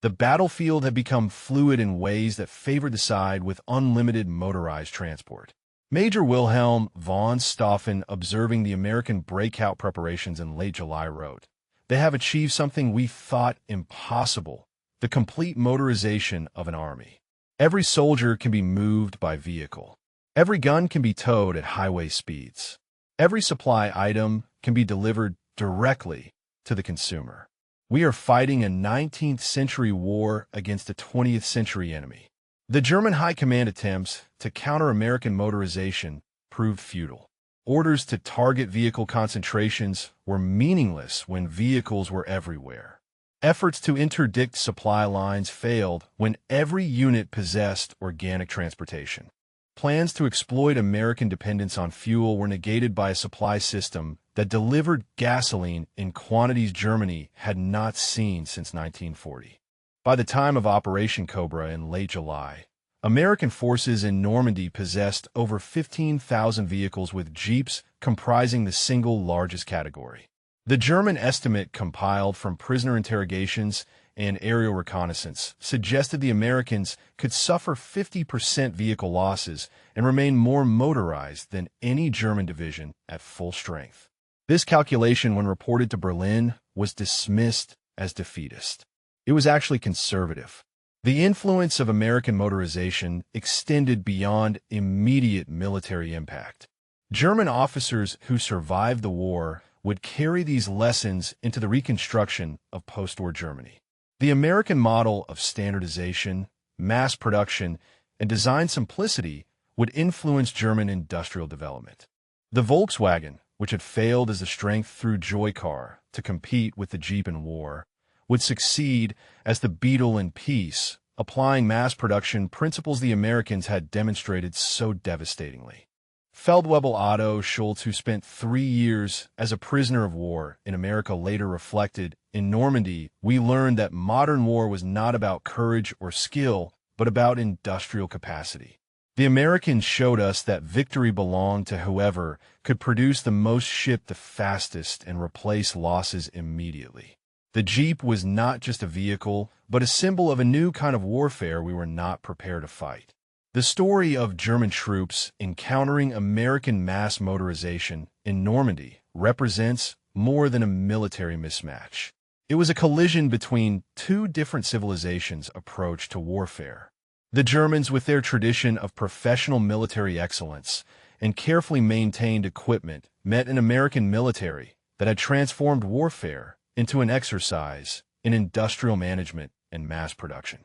The battlefield had become fluid in ways that favored the side with unlimited motorized transport. Major Wilhelm von Stauffen, observing the American breakout preparations in late July, wrote, "They have achieved something we thought impossible, the complete motorization of an army. Every soldier can be moved by vehicle. Every gun can be towed at highway speeds. Every supply item can be delivered directly to the consumer. We are fighting a 19th century war against a 20th century enemy." The German high command attempts to counter American motorization proved futile. Orders to target vehicle concentrations were meaningless when vehicles were everywhere. Efforts to interdict supply lines failed when every unit possessed organic transportation. Plans to exploit American dependence on fuel were negated by a supply system that delivered gasoline in quantities Germany had not seen since 1940. By the time of Operation Cobra in late July, American forces in Normandy possessed over 15,000 vehicles, with jeeps comprising the single largest category. The German estimate, compiled from prisoner interrogations and aerial reconnaissance, suggested the Americans could suffer 50% vehicle losses and remain more motorized than any German division at full strength. This calculation, when reported to Berlin, was dismissed as defeatist. It was actually conservative. The influence of American motorization extended beyond immediate military impact. German officers who survived the war would carry these lessons into the reconstruction of post-war Germany. The American model of standardization, mass production, and design simplicity would influence German industrial development. The Volkswagen, which had failed as a strength-through joy car to compete with the Jeep in war, would succeed as the Beetle in peace, applying mass production principles the Americans had demonstrated so devastatingly. Feldwebel Otto Schultz, who spent 3 years as a prisoner of war in America, later reflected, "In Normandy, we learned that modern war was not about courage or skill, but about industrial capacity. The Americans showed us that victory belonged to whoever could produce the most ship the fastest and replace losses immediately." The Jeep was not just a vehicle, but a symbol of a new kind of warfare we were not prepared to fight. The story of German troops encountering American mass motorization in Normandy represents more than a military mismatch. It was a collision between two different civilizations' approach to warfare. The Germans, with their tradition of professional military excellence and carefully maintained equipment, met an American military that had transformed warfare into an exercise in industrial management and mass production.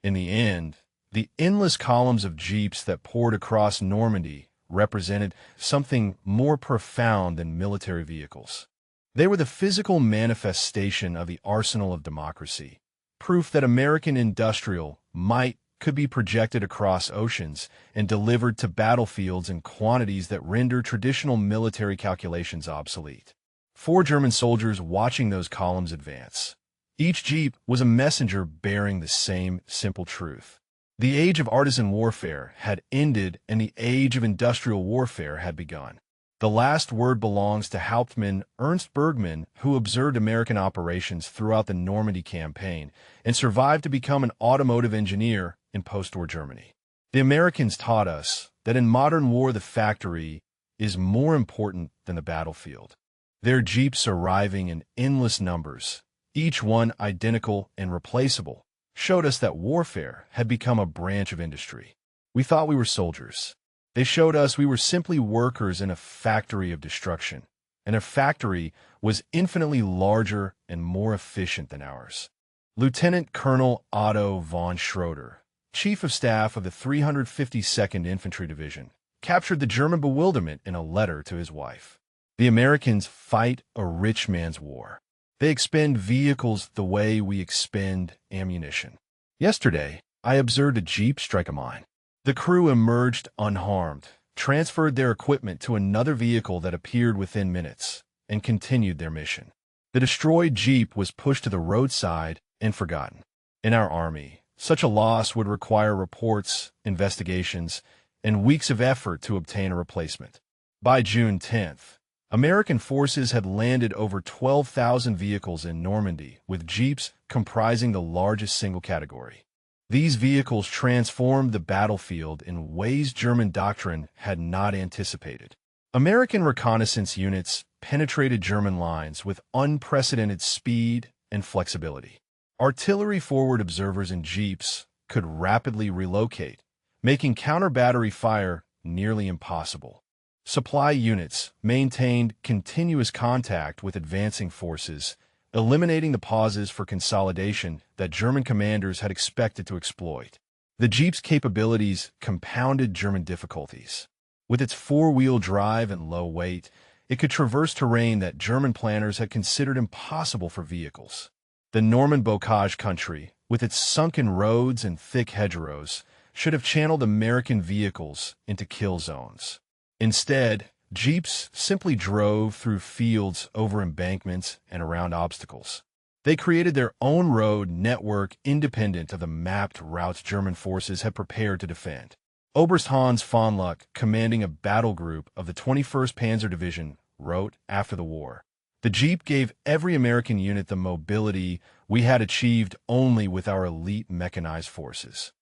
In the end, the endless columns of jeeps that poured across Normandy represented something more profound than military vehicles. They were the physical manifestation of the arsenal of democracy, proof that American industrial might could be projected across oceans and delivered to battlefields in quantities that render traditional military calculations obsolete. 4 German soldiers watching those columns advance. Each jeep was a messenger bearing the same simple truth. The age of artisan warfare had ended and the age of industrial warfare had begun. The last word belongs to Hauptmann Ernst Bergmann, who observed American operations throughout the Normandy campaign and survived to become an automotive engineer in post-war Germany. The Americans taught us that in modern war the factory is more important than the battlefield. Their jeeps arriving in endless numbers, each one identical and replaceable, showed us that warfare had become a branch of industry. We thought we were soldiers. They showed us we were simply workers in a factory of destruction, and a factory was infinitely larger and more efficient than ours. Lieutenant Colonel Otto von Schroeder, Chief of Staff of the 352nd Infantry Division, captured the German bewilderment in a letter to his wife. The Americans fight a rich man's war. They expend vehicles the way we expend ammunition. Yesterday, I observed a jeep strike a mine. The crew emerged unharmed, transferred their equipment to another vehicle that appeared within minutes, and continued their mission. The destroyed jeep was pushed to the roadside and forgotten. In our army, such a loss would require reports, investigations, and weeks of effort to obtain a replacement. By June 10th, American forces had landed over 12,000 vehicles in Normandy, with jeeps comprising the largest single category. These vehicles transformed the battlefield in ways German doctrine had not anticipated. American reconnaissance units penetrated German lines with unprecedented speed and flexibility. Artillery-forward observers in jeeps could rapidly relocate, making counter-battery fire nearly impossible. Supply units maintained continuous contact with advancing forces, eliminating the pauses for consolidation that German commanders had expected to exploit. The jeep's capabilities compounded German difficulties. With its four-wheel drive and low weight, it could traverse terrain that German planners had considered impossible for vehicles. The Norman bocage country, with its sunken roads and thick hedgerows, should have channeled American vehicles into kill zones. Instead, jeeps simply drove through fields, over embankments, and around obstacles. They created their own road network independent of the mapped routes German forces had prepared to defend. Oberst Hans von Luck, commanding a battle group of the 21st Panzer Division, wrote after the war, "The Jeep gave every American unit the mobility we had achieved only with our elite mechanized forces."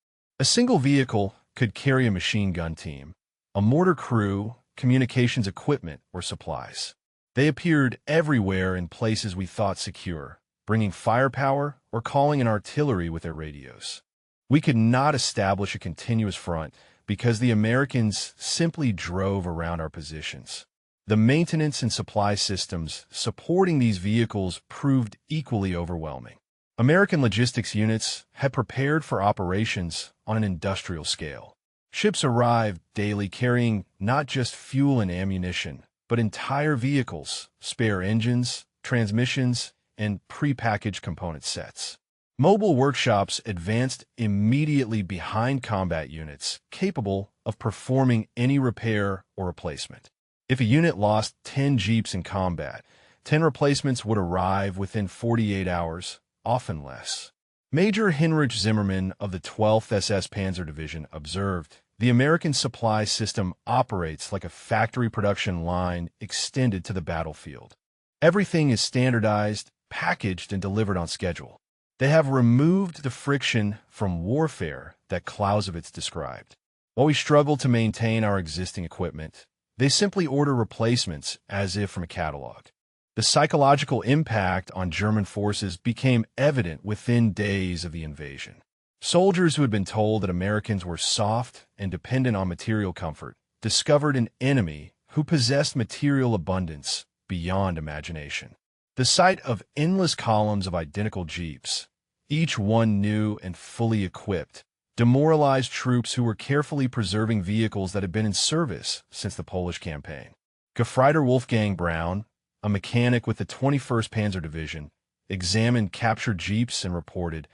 A single vehicle could carry a machine gun team, a mortar crew, communications equipment, or supplies. They appeared everywhere in places we thought secure, bringing firepower or calling in artillery with their radios. We could not establish a continuous front because the Americans simply drove around our positions. The maintenance and supply systems supporting these vehicles proved equally overwhelming. American logistics units had prepared for operations on an industrial scale. Ships arrived daily carrying not just fuel and ammunition, but entire vehicles, spare engines, transmissions, and prepackaged component sets. Mobile workshops advanced immediately behind combat units, capable of performing any repair or replacement. If a unit lost 10 jeeps in combat, 10 replacements would arrive within 48 hours, often less. Major Heinrich Zimmermann of the 12th SS Panzer Division observed, "The American supply system operates like a factory production line extended to the battlefield. Everything is standardized, packaged, and delivered on schedule. They have removed the friction from warfare that Clausewitz described. While we struggle to maintain our existing equipment, they simply order replacements as if from a catalog." The psychological impact on German forces became evident within days of the invasion. Soldiers who had been told that Americans were soft and dependent on material comfort discovered an enemy who possessed material abundance beyond imagination. The sight of endless columns of identical jeeps, each one new and fully equipped, demoralized troops who were carefully preserving vehicles that had been in service since the Polish campaign. Gefreiter Wolfgang Braun, a mechanic with the 21st Panzer Division, examined captured jeeps and reported,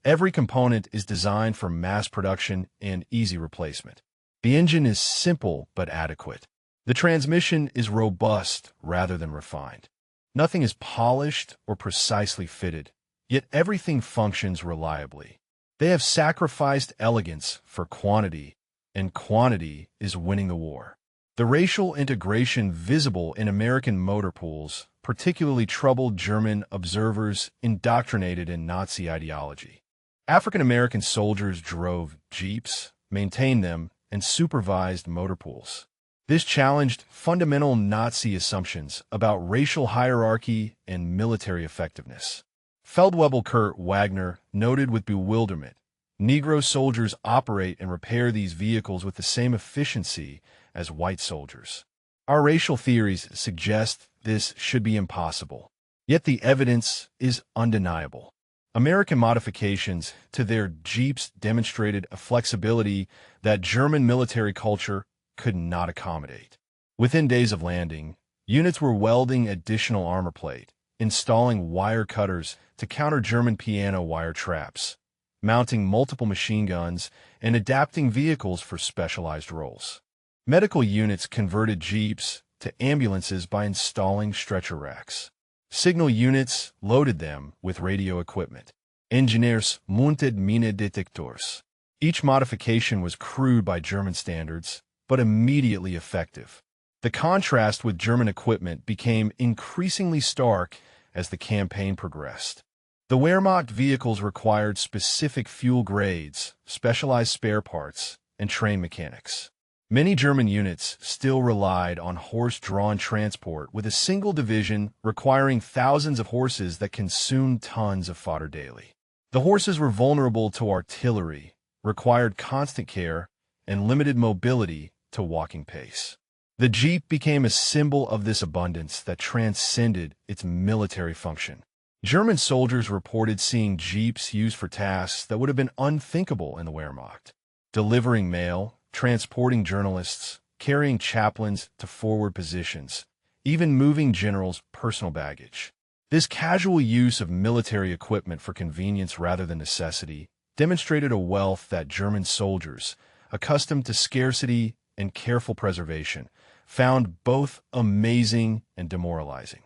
"Every component is designed for mass production and easy replacement. The engine is simple but adequate. The transmission is robust rather than refined. Nothing is polished or precisely fitted, yet everything functions reliably. They have sacrificed elegance for quantity, and quantity is winning the war." The racial integration visible in American motor pools particularly troubled German observers indoctrinated in Nazi ideology. African-American soldiers drove jeeps, maintained them, and supervised motor pools. This challenged fundamental Nazi assumptions about racial hierarchy and military effectiveness. Feldwebel Kurt Wagner noted with bewilderment, "Negro soldiers operate and repair these vehicles with the same efficiency as white soldiers. Our racial theories suggest this should be impossible, yet the evidence is undeniable." American modifications to their jeeps demonstrated a flexibility that German military culture could not accommodate. Within days of landing, units were welding additional armor plate, installing wire cutters to counter German piano wire traps, mounting multiple machine guns, and adapting vehicles for specialized roles. Medical units converted jeeps to ambulances by installing stretcher racks. Signal units loaded them with radio equipment. Engineers monted Minendetektors. Each modification was crude by German standards, but immediately effective. The contrast with German equipment became increasingly stark as the campaign progressed. The Wehrmacht vehicles required specific fuel grades, specialized spare parts, and trained mechanics. Many German units still relied on horse-drawn transport with a single division requiring thousands of horses that consumed tons of fodder daily. The horses were vulnerable to artillery, required constant care, and limited mobility to walking pace. The Jeep became a symbol of this abundance that transcended its military function. German soldiers reported seeing Jeeps used for tasks that would have been unthinkable in the Wehrmacht: delivering mail, transporting journalists, carrying chaplains to forward positions, even moving generals' personal baggage. This casual use of military equipment for convenience rather than necessity demonstrated a wealth that German soldiers, accustomed to scarcity and careful preservation, found both amazing and demoralizing.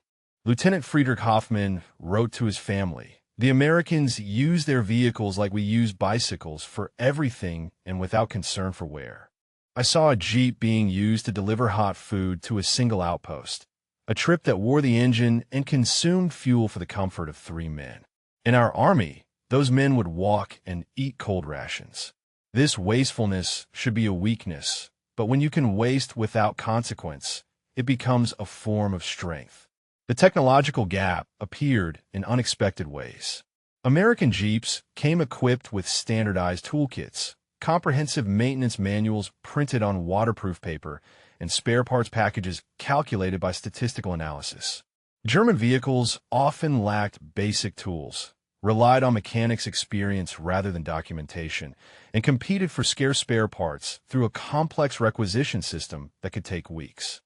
Lieutenant Friedrich Hoffmann wrote to his family, "The Americans use their vehicles like we use bicycles for everything and without concern for wear. I saw a Jeep being used to deliver hot food to a single outpost, a trip that wore the engine and consumed fuel for the comfort of 3 men. In our army, those men would walk and eat cold rations. This wastefulness should be a weakness, but when you can waste without consequence, it becomes a form of strength." The technological gap appeared in unexpected ways. American Jeeps came equipped with standardized toolkits, comprehensive maintenance manuals printed on waterproof paper, and spare parts packages calculated by statistical analysis. German vehicles often lacked basic tools, relied on mechanics' experience rather than documentation, and competed for scarce spare parts through a complex requisition system that could take weeks.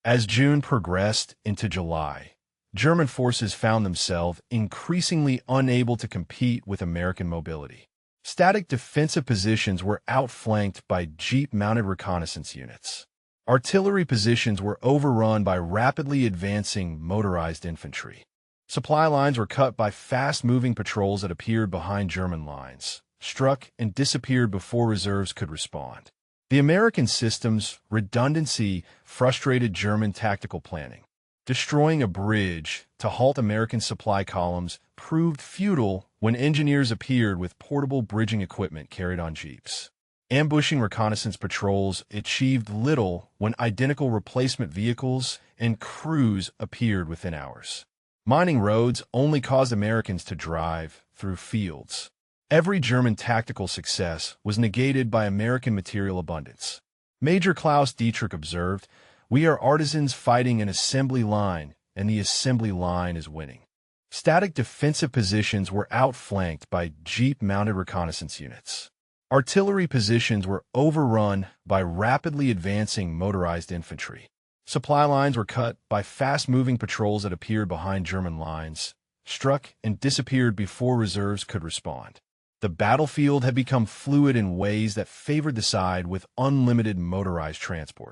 As June progressed into July, German forces found themselves increasingly unable to compete with American mobility. Static defensive positions were outflanked by Jeep-mounted reconnaissance units. Artillery positions were overrun by rapidly advancing motorized infantry. Supply lines were cut by fast-moving patrols that appeared behind German lines, struck and disappeared before reserves could respond. The American system's redundancy frustrated German tactical planning. Destroying a bridge to halt American supply columns proved futile when engineers appeared with portable bridging equipment carried on Jeeps. Ambushing reconnaissance patrols achieved little when identical replacement vehicles and crews appeared within hours. Mining roads only caused Americans to drive through fields. Every German tactical success was negated by American material abundance. Major Klaus Dietrich observed, "We are artisans fighting an assembly line, and the assembly line is winning." Static defensive positions were outflanked by Jeep-mounted reconnaissance units. Artillery positions were overrun by rapidly advancing motorized infantry. Supply lines were cut by fast-moving patrols that appeared behind German lines, struck and disappeared before reserves could respond. The battlefield had become fluid in ways that favored the side with unlimited motorized transport.